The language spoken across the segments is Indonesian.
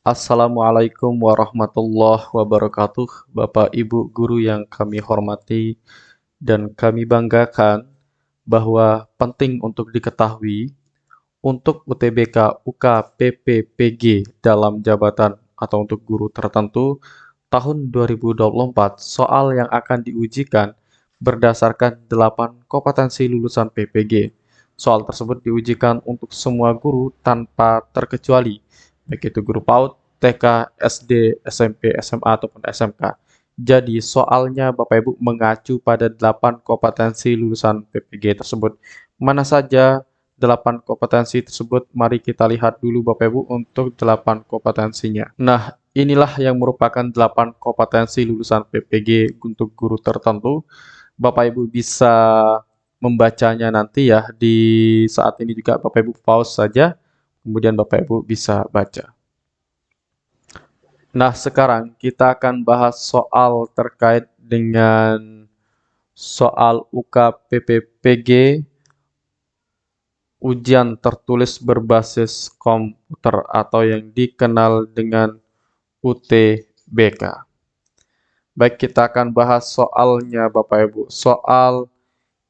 Assalamualaikum warahmatullahi wabarakatuh, Bapak Ibu guru yang kami hormati dan kami banggakan bahwa penting untuk diketahui untuk UTBK, UK, PP, PG dalam jabatan atau untuk guru tertentu tahun 2024 soal yang akan diujikan berdasarkan 8 kompetensi lulusan PPG. Soal tersebut diujikan untuk semua guru tanpa terkecuali, baik itu guru PAUD, TK, SD, SMP, SMA, ataupun SMK. Jadi soalnya Bapak Ibu mengacu pada 8 kompetensi lulusan PPG tersebut. Mana saja 8 kompetensi tersebut? Mari kita lihat dulu Bapak Ibu untuk 8 kompetensinya. Nah, inilah yang merupakan 8 kompetensi lulusan PPG untuk guru tertentu. Bapak Ibu bisa membacanya nanti ya. Di saat ini juga Bapak Ibu pause saja, kemudian Bapak Ibu bisa baca. Nah, sekarang kita akan bahas soal terkait dengan soal UK PPPG ujian tertulis berbasis komputer atau yang dikenal dengan UTBK. Baik, kita akan bahas soalnya Bapak Ibu. Soal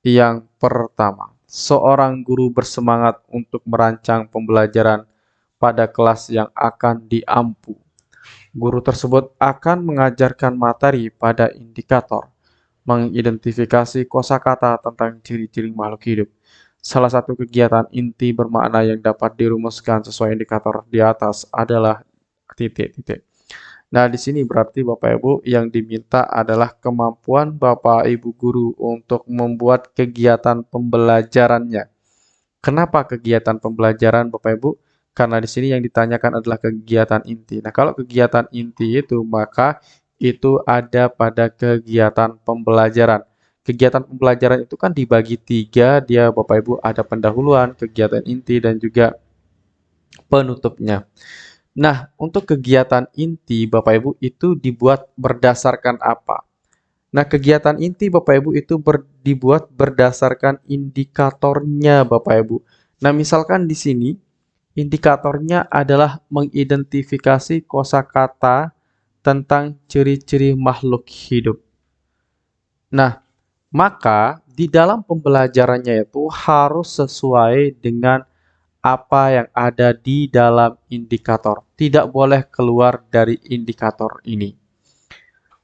yang pertama, seorang guru bersemangat untuk merancang pembelajaran pada kelas yang akan diampu. Guru tersebut akan mengajarkan materi pada indikator, mengidentifikasi kosakata tentang ciri-ciri makhluk hidup. Salah satu kegiatan inti bermakna yang dapat dirumuskan sesuai indikator di atas adalah titik-titik. Nah, di sini berarti Bapak Ibu yang diminta adalah kemampuan Bapak Ibu guru untuk membuat kegiatan pembelajarannya. Kenapa kegiatan pembelajaran Bapak Ibu? Karena di sini yang ditanyakan adalah kegiatan inti. Nah, kalau kegiatan inti itu, maka itu ada pada kegiatan pembelajaran. Kegiatan pembelajaran itu kan dibagi 3, dia Bapak Ibu ada pendahuluan, kegiatan inti, dan juga penutupnya. Nah, untuk kegiatan inti Bapak Ibu itu dibuat berdasarkan apa? Nah, kegiatan inti Bapak Ibu itu dibuat berdasarkan indikatornya Bapak Ibu. Nah, misalkan di sini indikatornya adalah mengidentifikasi kosakata tentang ciri-ciri makhluk hidup. Nah, maka di dalam pembelajarannya itu harus sesuai dengan apa yang ada di dalam indikator. Tidak boleh keluar dari indikator ini.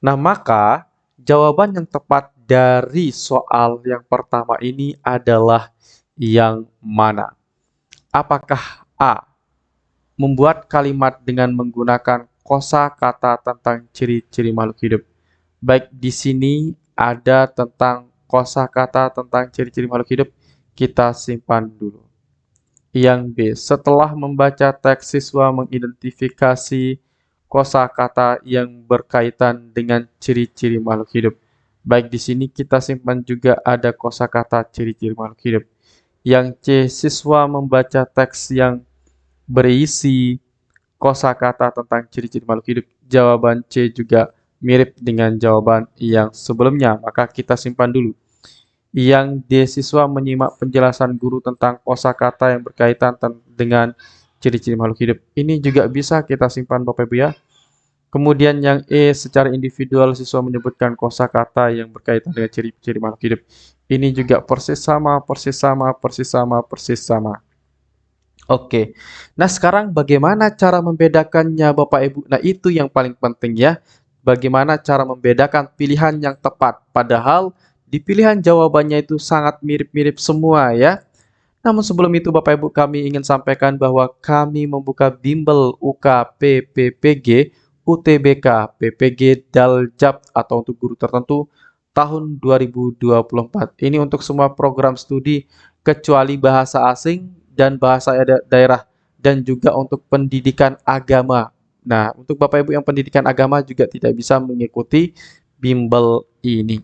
Nah, maka jawaban yang tepat dari soal yang pertama ini adalah yang mana? Apakah A. Membuat kalimat dengan menggunakan kosakata tentang ciri-ciri makhluk hidup. Baik di sini ada tentang kosakata tentang ciri-ciri makhluk hidup, kita simpan dulu. Yang B. Setelah membaca teks, siswa mengidentifikasi kosakata yang berkaitan dengan ciri-ciri makhluk hidup. Baik di sini kita simpan juga ada kosakata ciri-ciri makhluk hidup. Yang C. Siswa membaca teks yang berisi kosakata tentang ciri-ciri makhluk hidup. Jawaban C juga mirip dengan jawaban yang sebelumnya, maka kita simpan dulu. Yang D. Siswa menyimak penjelasan guru tentang kosakata yang berkaitan dengan ciri-ciri makhluk hidup. Ini juga bisa kita simpan Bapak Ibu ya. Kemudian yang E. Secara individual siswa menyebutkan kosakata yang berkaitan dengan ciri-ciri makhluk hidup. Ini juga persis sama, persis sama, persis sama, persis sama. Oke, nah sekarang bagaimana cara membedakannya Bapak Ibu? Nah itu yang paling penting ya, bagaimana cara membedakan pilihan yang tepat. Padahal di pilihan jawabannya itu sangat mirip-mirip semua ya. Namun sebelum itu Bapak Ibu kami ingin sampaikan bahwa kami membuka bimbel UK PPPG, UTBK, PPG, Daljab atau untuk guru tertentu tahun 2024. Ini untuk semua program studi kecuali bahasa asing dan bahasa daerah dan juga untuk pendidikan agama. Nah, untuk Bapak Ibu yang pendidikan agama juga tidak bisa mengikuti bimbel ini.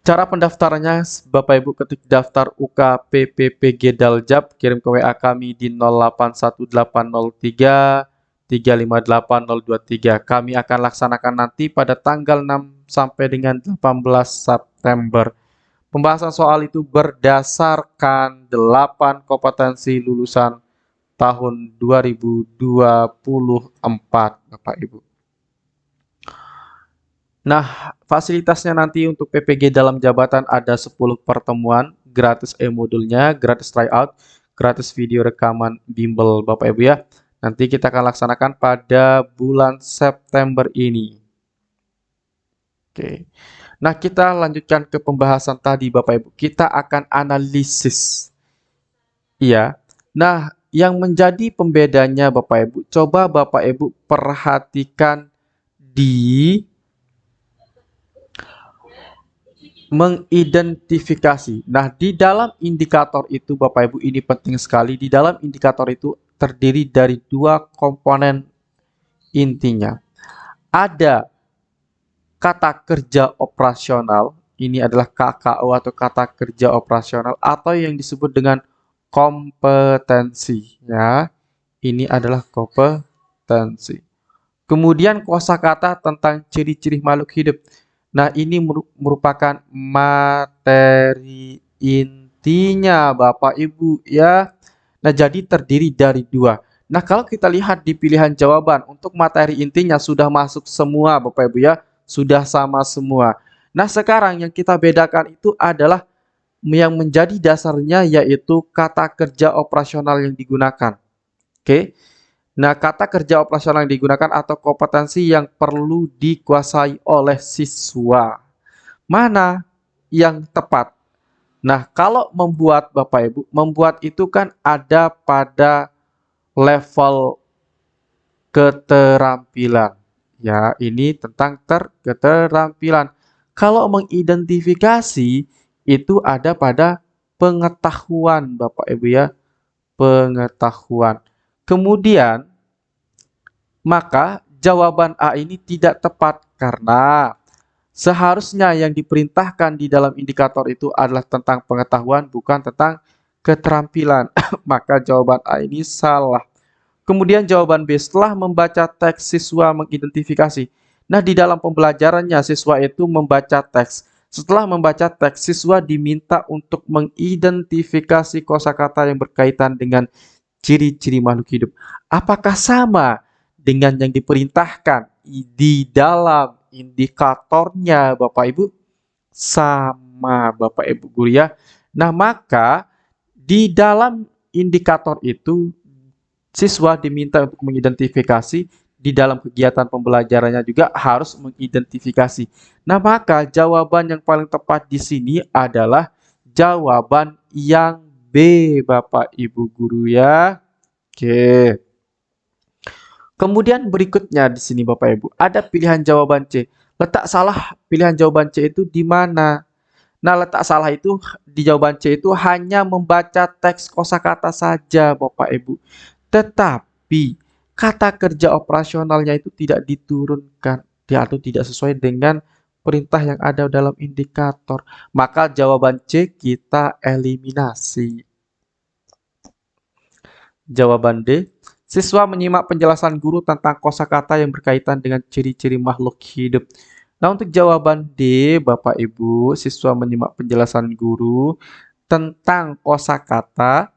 Cara pendaftarannya, Bapak Ibu ketik daftar UK PPPG Daljab, kirim ke WA kami di 081803 358 023. Kami akan laksanakan nanti pada tanggal 6 sampai dengan 18 September. Pembahasan soal itu berdasarkan 8 kompetensi lulusan tahun 2024, Bapak Ibu. Nah, fasilitasnya nanti untuk PPG dalam jabatan ada 10 pertemuan, gratis e-modulnya, gratis tryout, gratis video rekaman bimbel Bapak Ibu ya. Nanti kita akan laksanakan pada bulan September ini. Oke. Nah, kita lanjutkan ke pembahasan tadi Bapak Ibu. Kita akan analisis. Iya. Nah, yang menjadi pembedanya Bapak Ibu, coba Bapak Ibu perhatikan di mengidentifikasi. Nah, di dalam indikator itu Bapak Ibu ini penting sekali. Di dalam indikator itu terdiri dari dua komponen intinya. Ada kata kerja operasional, ini adalah KKO atau kata kerja operasional, atau yang disebut dengan kompetensi ya. Ini adalah kompetensi. Kemudian kosakata tentang ciri-ciri makhluk hidup. Nah, ini merupakan materi intinya Bapak Ibu ya. Nah, jadi terdiri dari dua. Nah, kalau kita lihat di pilihan jawaban untuk materi intinya sudah masuk semua Bapak Ibu ya. Sudah sama semua. Nah, sekarang yang kita bedakan itu adalah yang menjadi dasarnya yaitu kata kerja operasional yang digunakan. Oke. Nah, kata kerja operasional yang digunakan atau kompetensi yang perlu dikuasai oleh siswa. Mana yang tepat? Nah, kalau membuat Bapak Ibu, membuat itu kan ada pada level keterampilan. Ya, ini tentang keterampilan. Kalau mengidentifikasi itu ada pada pengetahuan Bapak Ibu ya, pengetahuan. Kemudian maka jawaban A ini tidak tepat karena seharusnya yang diperintahkan di dalam indikator itu adalah tentang pengetahuan bukan tentang keterampilan. Maka jawaban A ini salah. Kemudian jawaban B, setelah membaca teks siswa mengidentifikasi. Nah, di dalam pembelajarannya siswa itu membaca teks. Setelah membaca teks, siswa diminta untuk mengidentifikasi kosakata yang berkaitan dengan ciri-ciri makhluk hidup. Apakah sama dengan yang diperintahkan di dalam indikatornya Bapak Ibu? Sama Bapak Ibu guru ya. Nah, maka di dalam indikator itu siswa diminta untuk mengidentifikasi, di dalam kegiatan pembelajarannya juga harus mengidentifikasi. Nah, maka jawaban yang paling tepat di sini adalah jawaban yang B, Bapak Ibu guru ya. Oke. Kemudian berikutnya di sini Bapak Ibu, ada pilihan jawaban C. Letak salah pilihan jawaban C itu di mana? Nah, letak salah itu di jawaban C itu hanya membaca teks kosakata saja Bapak Ibu. Tetapi kata kerja operasionalnya itu tidak diturunkan atau tidak sesuai dengan perintah yang ada dalam indikator. Maka jawaban C kita eliminasi. Jawaban D, siswa menyimak penjelasan guru tentang kosakata yang berkaitan dengan ciri-ciri makhluk hidup. Nah, untuk jawaban D, Bapak Ibu, siswa menyimak penjelasan guru tentang kosakata.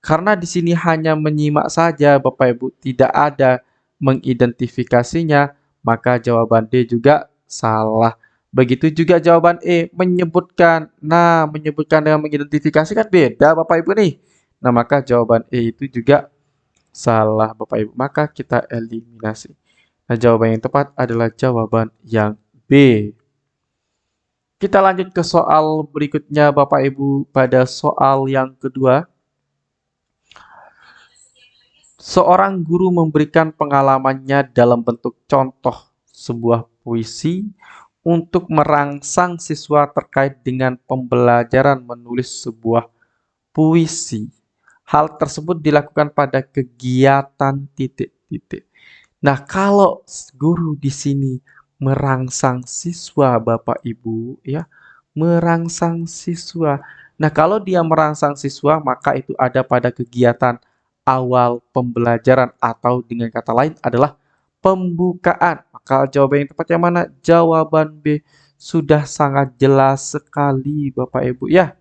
Karena di sini hanya menyimak saja, Bapak Ibu, tidak ada mengidentifikasinya, maka jawaban D juga salah. Begitu juga jawaban E, menyebutkan. Nah, menyebutkan dengan mengidentifikasi kan beda, Bapak Ibu nih. Nah, maka jawaban E itu juga salah, Bapak Ibu. Maka kita eliminasi. Nah, jawaban yang tepat adalah jawaban yang B. Kita lanjut ke soal berikutnya, Bapak Ibu, pada soal yang kedua. Seorang guru memberikan pengalamannya dalam bentuk contoh sebuah puisi untuk merangsang siswa terkait dengan pembelajaran menulis sebuah puisi. Hal tersebut dilakukan pada kegiatan titik-titik. Nah, kalau guru di sini merangsang siswa Bapak Ibu ya, merangsang siswa. Nah, kalau dia merangsang siswa maka itu ada pada kegiatan awal pembelajaran atau dengan kata lain adalah pembukaan. Maka jawaban yang tepat yang mana? Jawaban B. Sudah sangat jelas sekali Bapak Ibu ya.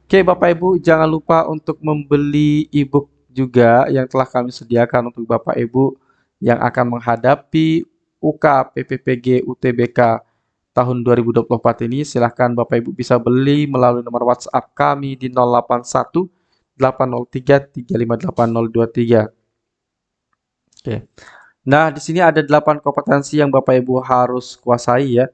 Oke Bapak Ibu, jangan lupa untuk membeli e-book juga yang telah kami sediakan untuk Bapak Ibu yang akan menghadapi UK PPPG UTBK tahun 2024 ini. Silahkan Bapak Ibu bisa beli melalui nomor WhatsApp kami di 081 803 358 023. Oke. Nah, di sini ada 8 kompetensi yang Bapak Ibu harus kuasai ya.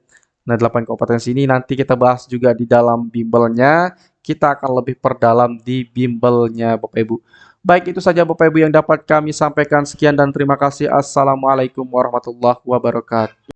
Nah, 8 kompetensi ini nanti kita bahas juga di dalam bimbelnya. Kita akan lebih perdalam di bimbelnya Bapak Ibu. Baik, itu saja Bapak Ibu yang dapat kami sampaikan. Sekian dan terima kasih. Assalamualaikum warahmatullahi wabarakatuh.